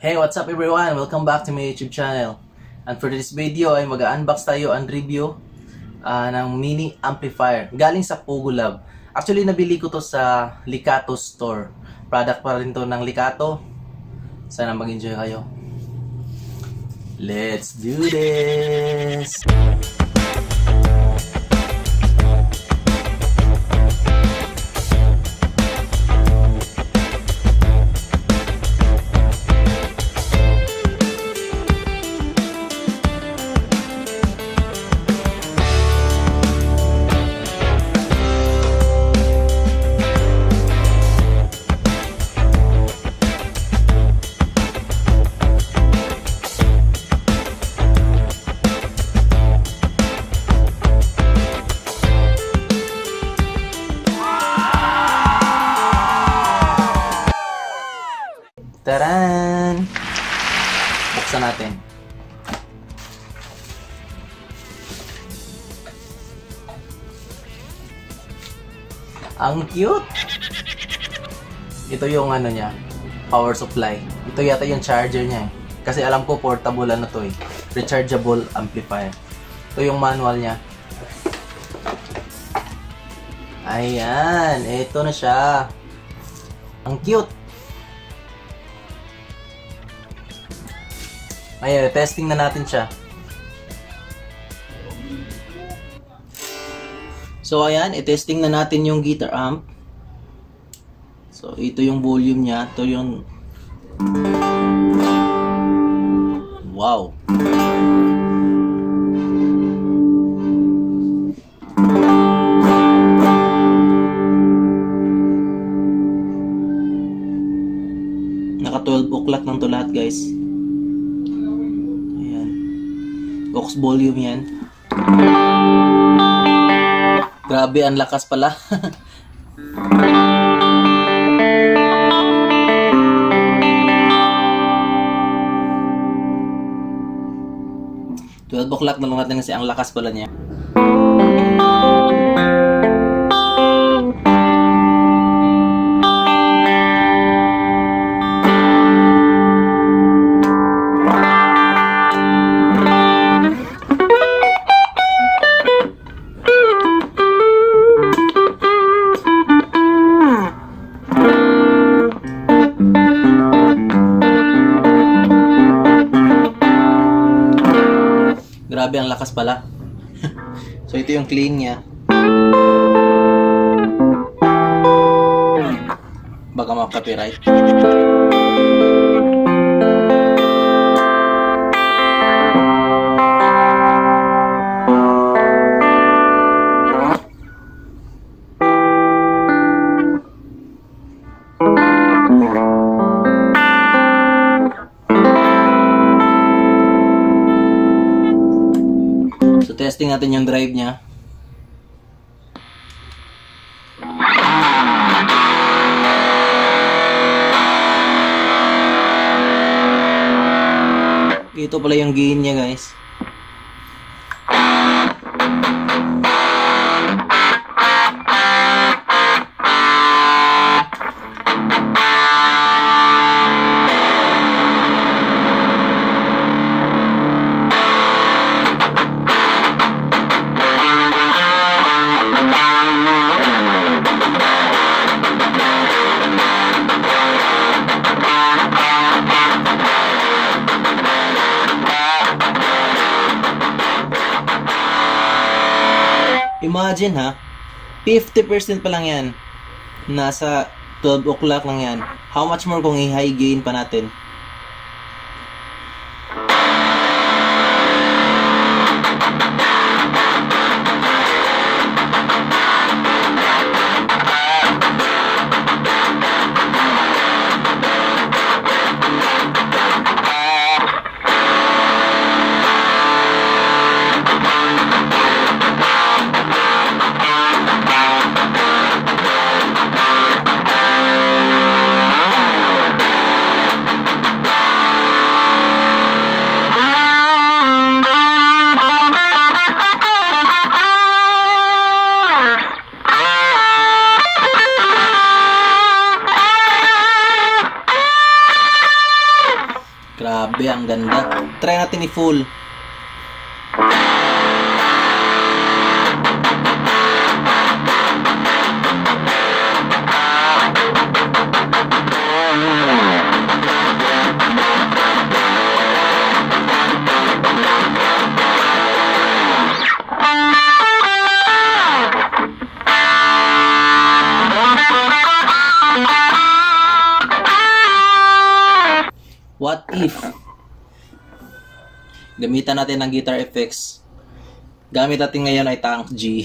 Hey, what's up everyone? Welcome back to my YouTube channel. And for this video ay mag-unbox tayo and review ng mini amplifier galing sa Pogo Lab. Actually, nabili ko to sa Likato store. Product pa rin to ng Likato. Sana mag-enjoy kayo. Let's do this! Taran! Buksan natin. Ang cute! Ito yung ano niya, power supply. Ito yata yung charger niya eh. Kasi alam ko portable ano to eh. Rechargeable amplifier. Ito yung manual niya. Ayan, ito na siya. Ang cute! Ayan, testing na natin siya. So ayan, i-testing na natin yung guitar amp. So ito yung volume niya, ito yung wow. Naka 12 o'clock ng to lahat, guys. Aux volume yan. Grabe, ang lakas pala. $12 na lang natin kasi ang lakas pala niya. Grabe, ang lakas pala. So ito yung clean niya. Baka ma-copyright. Testing natin yung drive niya. Ito pala yung gain niya, guys. Imagine ha, 50% pa lang yan. Nasa 12 o'clock lang yan. How much more kung i-high gain pa natin? Grabe, ang ganda. Try natin i-full. What if gamitan natin ng guitar effects? Gamit natin ngayon ay Tank G.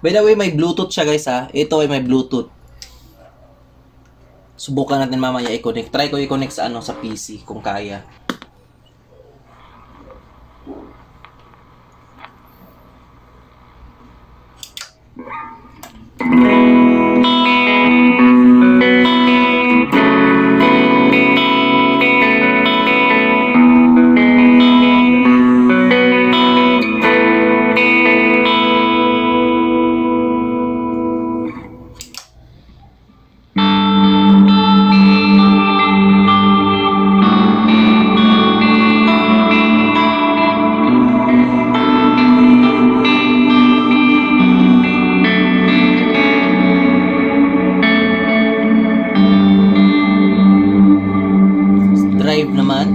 By the way, may Bluetooth siya guys ha. Ito ay may Bluetooth. Subukan natin mamaya i-connect. Try ko i-connect sa sa PC kung kaya. Drive naman.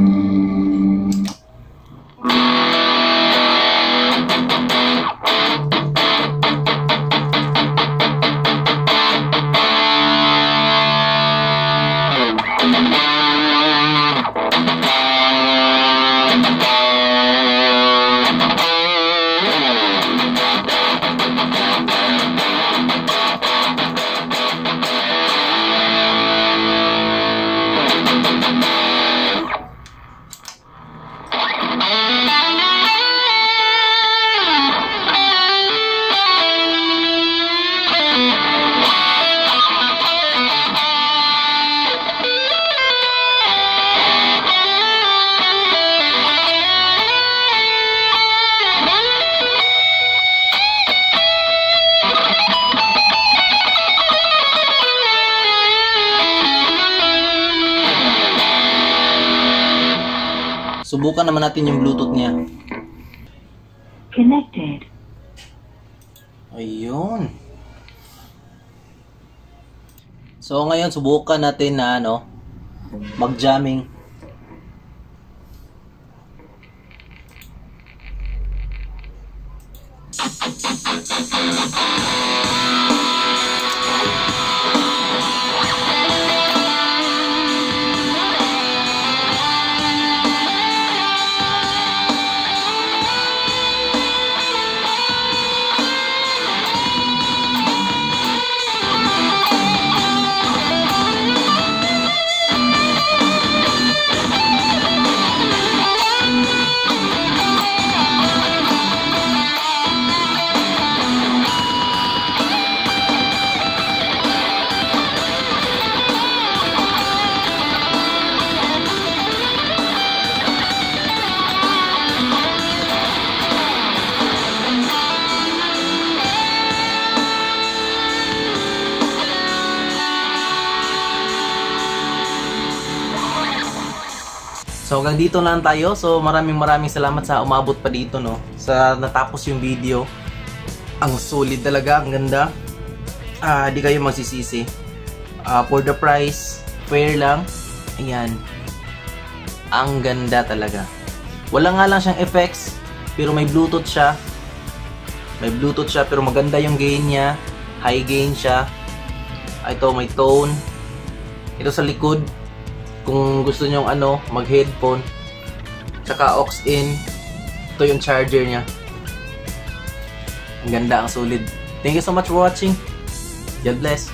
Subukan naman natin yung Bluetooth niya. Connected. Ayun. So ngayon subukan natin na mag-jamming. So hanggang dito lang tayo. So maraming salamat sa umabot pa dito sa natapos yung video. Ang solid talaga, ang ganda. Di kayo magsisisi. For the price, fair lang. Ayan. Ang ganda talaga. Wala nga lang siyang effects, pero may Bluetooth siya. May Bluetooth siya pero maganda yung gain niya. High gain siya. Ito may tone. Ito sa likod. Kung gusto nyo mag-headphone, tsaka aux in, ito yung charger nya. Ang ganda, ang solid. Thank you so much for watching. God bless.